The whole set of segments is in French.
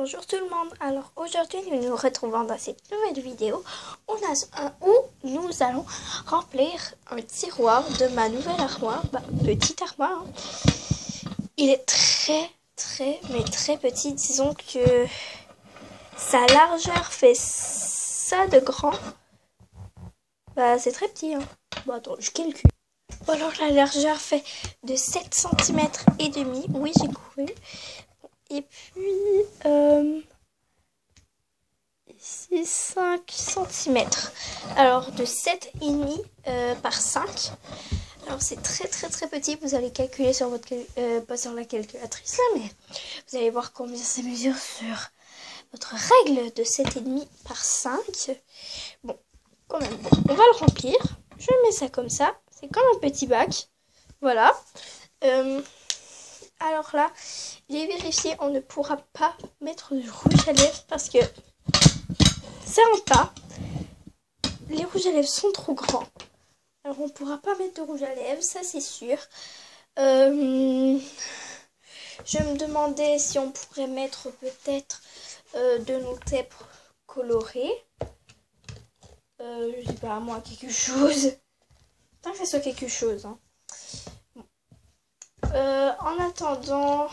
Bonjour tout le monde, alors aujourd'hui nous nous retrouvons dans cette nouvelle vidéo où nous allons remplir un tiroir de ma nouvelle armoire, petite armoire. Il est très petit, disons que sa largeur fait ça de grand. C'est très petit, hein. Bon attends, je calcule. Bon, alors la largeur fait de 7 cm et demi, oui j'ai couru. Et puis, ici 5 cm. Alors de 7,5 par 5. Alors c'est très petit. Vous allez calculer sur votre pas sur la calculatrice là, mais vous allez voir combien ça mesure sur votre règle de 7,5 par 5. Bon, quand même, bon, on va le remplir. Je mets ça comme ça. C'est comme un petit bac. Voilà. Alors là, j'ai vérifié, on ne pourra pas mettre du rouge à lèvres parce que ça rentre pas. Les rouges à lèvres sont trop grands. Alors on ne pourra pas mettre de rouge à lèvres, ça c'est sûr. Je me demandais si on pourrait mettre peut-être de nos têtes colorées. Je sais pas, moi quelque chose. Tant que ça soit quelque chose, hein. En attendant,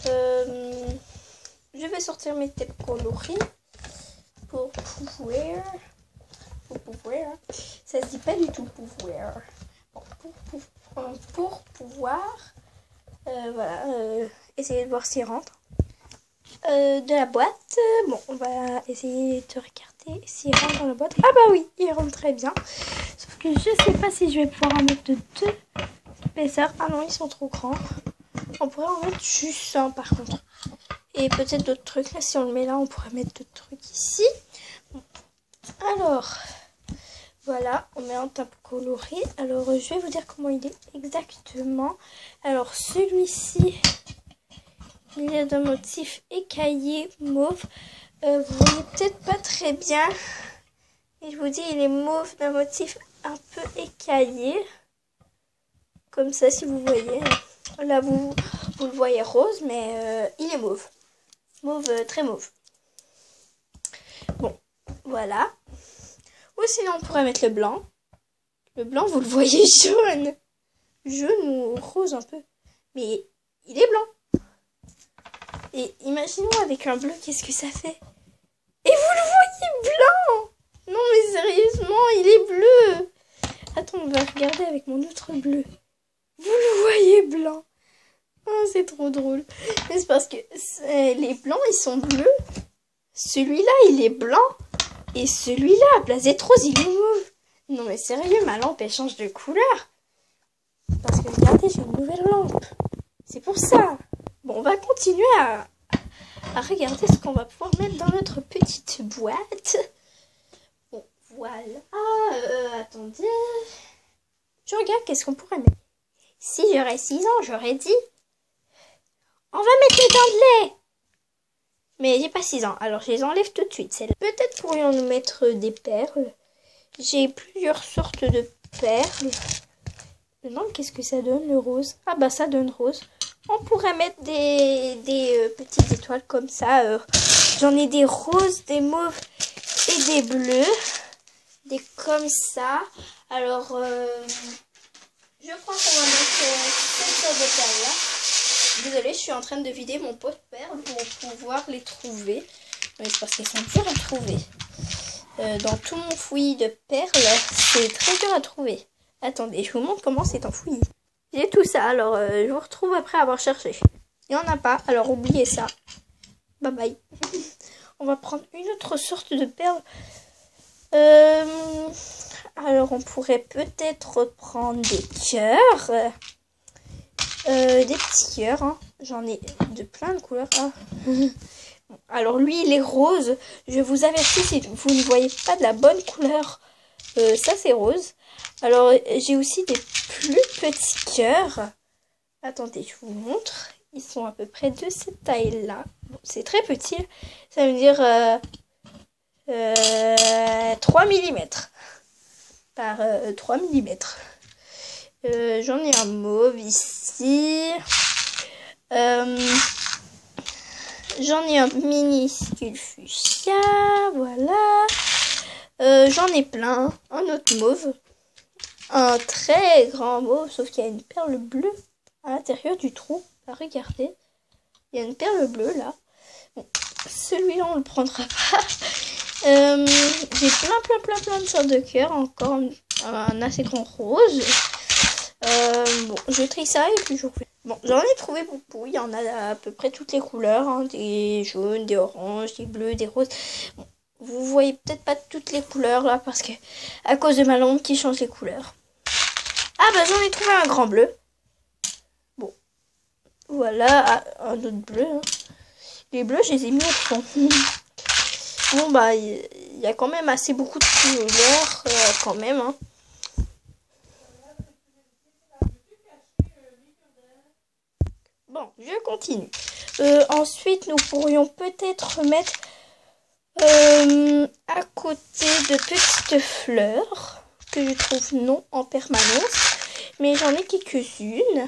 je vais sortir mes têtes colorées pour pouvoir. Ça se dit pas du tout pouvoir. Bon, pour pouvoir, voilà, essayer de voir s'il rentre. De la boîte, bon, on va essayer de regarder s'il rentre dans la boîte. Ah bah oui, il rentre très bien. Sauf que je sais pas si je vais pouvoir en mettre de deux épaisseurs. Ah non, ils sont trop grands. On pourrait en mettre juste un par contre. Et peut-être d'autres trucs. Là, si on le met là, on pourrait mettre d'autres trucs ici. Bon. Alors, voilà, on met un tape coloré. Alors, je vais vous dire comment il est exactement. Alors, celui-ci, il est d'un motif écaillé mauve. Vous voyez peut-être pas très bien. Et je vous dis, il est mauve d'un motif un peu écaillé. Comme ça, si vous voyez. Là, vous le voyez rose, mais il est mauve. Mauve, très mauve. Bon, voilà. Ou sinon, on pourrait mettre le blanc. Le blanc, vous le voyez jaune. Jaune ou rose un peu. Mais il est blanc. Et imaginons avec un bleu, qu'est-ce que ça fait? Et vous le voyez blanc! Non mais sérieusement, il est bleu. Attends, on va regarder avec mon autre bleu. Vous le voyez blanc. Oh, c'est trop drôle. Mais c'est parce que les blancs, ils sont bleus. Celui-là, il est blanc. Et celui-là, à place d'être rose, il est mauve. Non mais sérieux, ma lampe, elle change de couleur. Parce que regardez, j'ai une nouvelle lampe. C'est pour ça. Bon, on va continuer à regarder ce qu'on va pouvoir mettre dans notre petite boîte. Bon, voilà. Attendez. Je regarde qu'est-ce qu'on pourrait mettre. Si j'aurais 6 ans, j'aurais dit on va mettre les dents de lait. Mais j'ai pas 6 ans, alors je les enlève tout de suite. Peut-être pourrions-nous mettre des perles. J'ai plusieurs sortes de perles. Je me demande qu'est-ce que ça donne le rose. Ah bah ça donne rose. On pourrait mettre des petites étoiles comme ça. J'en ai des roses, des mauves et des bleus. Des comme ça. Alors, je crois qu'on va mettre cette sorte de perles là. Désolée, je suis en train de vider mon pot de perles pour pouvoir les trouver. Mais c'est parce qu'elles sont dures à trouver. Dans tout mon fouillis de perles, c'est très dur à trouver. Attendez, je vous montre comment c'est enfoui. J'ai tout ça, alors je vous retrouve après avoir cherché. Il n'y en a pas, alors oubliez ça. Bye bye. On va prendre une autre sorte de perle. Alors on pourrait peut-être prendre des cœurs. Des petits cœurs. Hein. J'en ai de plein de couleurs. Ah. Alors lui il est rose. Je vous avertis si vous ne voyez pas de la bonne couleur. Ça c'est rose. Alors, j'ai aussi des plus petits cœurs. Attendez, je vous montre. Ils sont à peu près de cette taille-là. Bon, c'est très petit. Ça veut dire 3 mm. Par 3 mm. J'en ai un mauve ici. J'en ai un minuscule fuchsia, voilà. J'en ai plein. Un autre mauve. Un très grand mauve, sauf qu'il y a une perle bleue à l'intérieur du trou. Regardez, il y a une perle bleue là. Bon, celui-là on le prendra pas. J'ai plein de sortes de cœurs. Encore un assez grand rose. Bon, je trie ça et puis je refais. Bon, j'en ai trouvé beaucoup. Il y en a à peu près toutes les couleurs, hein, des jaunes, des oranges, des bleus, des roses. Bon, vous voyez peut-être pas toutes les couleurs là parce que à cause de ma lampe qui change les couleurs. Ah bah j'en ai trouvé un grand bleu. Bon, voilà, un autre bleu. Hein. Les bleus, je les ai mis au fond. Bon bah il y a quand même assez beaucoup de couleurs quand même. Hein. Bon, je continue. Ensuite, nous pourrions peut-être mettre à côté de petites fleurs que je trouve non en permanence. Mais j'en ai quelques-unes.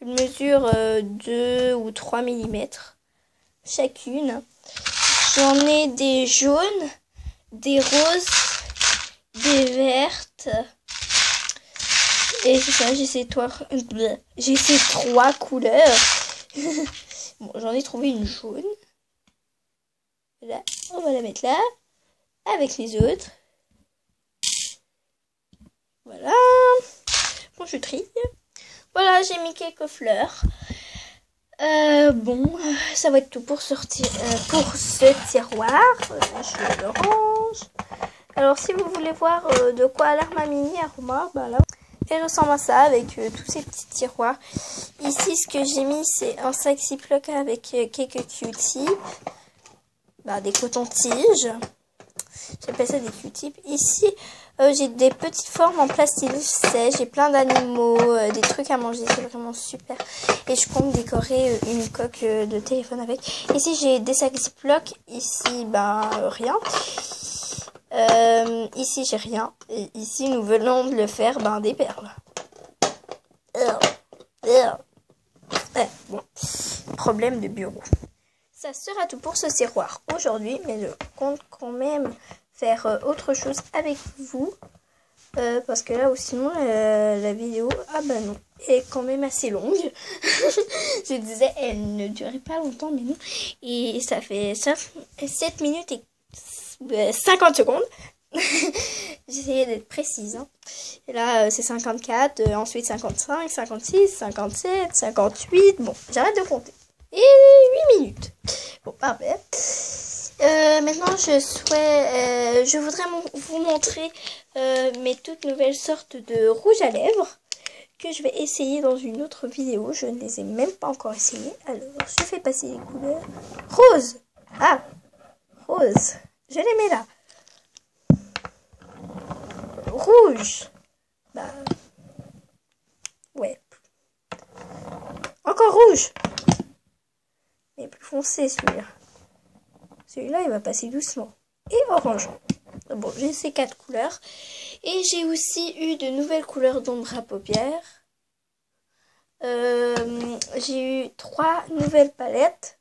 Elles mesurent 2 ou 3 mm chacune. J'en ai des jaunes, des roses, des vertes. Et c'est ça, j'ai ces trois couleurs. Bon, j'en ai trouvé une jaune. Là, on va la mettre là. Avec les autres. Voilà. Bon, je trie. Voilà, j'ai mis quelques fleurs. Bon, ça va être tout pour sortir pour ce tiroir. Je le range. Alors, si vous voulez voir de quoi a l'air ma mini armoire, bah là. Elle ressemble à ça avec tous ces petits tiroirs. Ici, ce que j'ai mis, c'est un sac Ziploc avec quelques Q-tips. Bah, des cotons-tiges. J'appelle ça des Q-tips. Ici, j'ai des petites formes en plastique sèche. J'ai plein d'animaux, des trucs à manger. C'est vraiment super. Et je compte décorer une coque de téléphone avec. Ici, j'ai des sacs Ziploc. Ici, bah, rien. Ici j'ai rien et ici nous venons de le faire des perles. Bon, problème de bureau. Ça sera tout pour ce tiroir aujourd'hui, mais je compte quand même faire autre chose avec vous parce que là sinon la vidéo non est quand même assez longue. Je disais elle ne durait pas longtemps mais non, et ça fait 7 minutes et 50 secondes. J'essayais d'être précise. Hein. Et là, c'est 54, ensuite 55, 56, 57, 58. Bon, j'arrête de compter. Et 8 minutes. Bon, parfait. Maintenant, je voudrais vous montrer mes toutes nouvelles sortes de rouge à lèvres que je vais essayer dans une autre vidéo. Je ne les ai même pas encore essayées. Alors, je fais passer les couleurs. Rose. Ah, rose. Je les mets là. Rouge. Bah. Ouais. Encore rouge. Mais plus foncé celui-là. Celui-là, il va passer doucement. Et orange. Bon, j'ai ces 4 couleurs. Et j'ai aussi eu de nouvelles couleurs d'ombre à paupières. J'ai eu 3 nouvelles palettes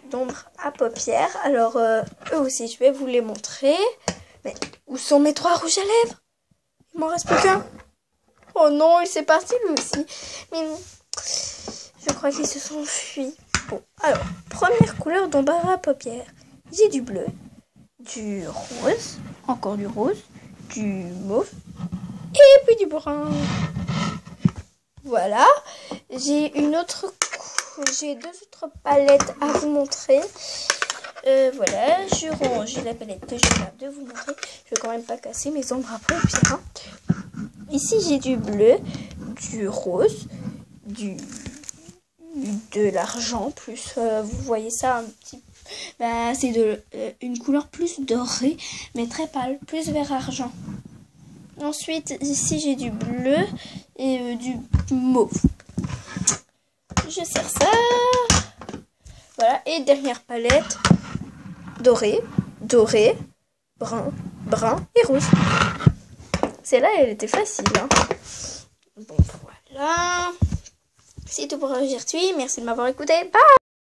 d'ombre à paupières. Alors, eux aussi, je vais vous les montrer. Mais où sont mes 3 rouges à lèvres? Il m'en reste plus qu'un. Oh non, il s'est parti lui aussi. Mais non, je crois qu'ils se sont fuis. Bon, alors, première couleur d'ombre à paupières. J'ai du bleu, du rose, encore du rose, du mauve et puis du brun. Voilà. J'ai 2 autres palettes à vous montrer. Voilà, je range la palette que je viens de vous montrer. Je vais quand même pas casser mes ombres à paupières. Hein. Ici, j'ai du bleu, du rose, de l'argent, plus, vous voyez ça un petit... c'est une couleur plus dorée, mais très pâle, plus vert argent. Ensuite, ici, j'ai du bleu et du mauve. Je serre ça. Voilà, et dernière palette. Doré, brun et rose. Celle-là, elle était facile. Hein. Bon, voilà. C'est tout pour aujourd'hui. Merci de m'avoir écouté. Bye!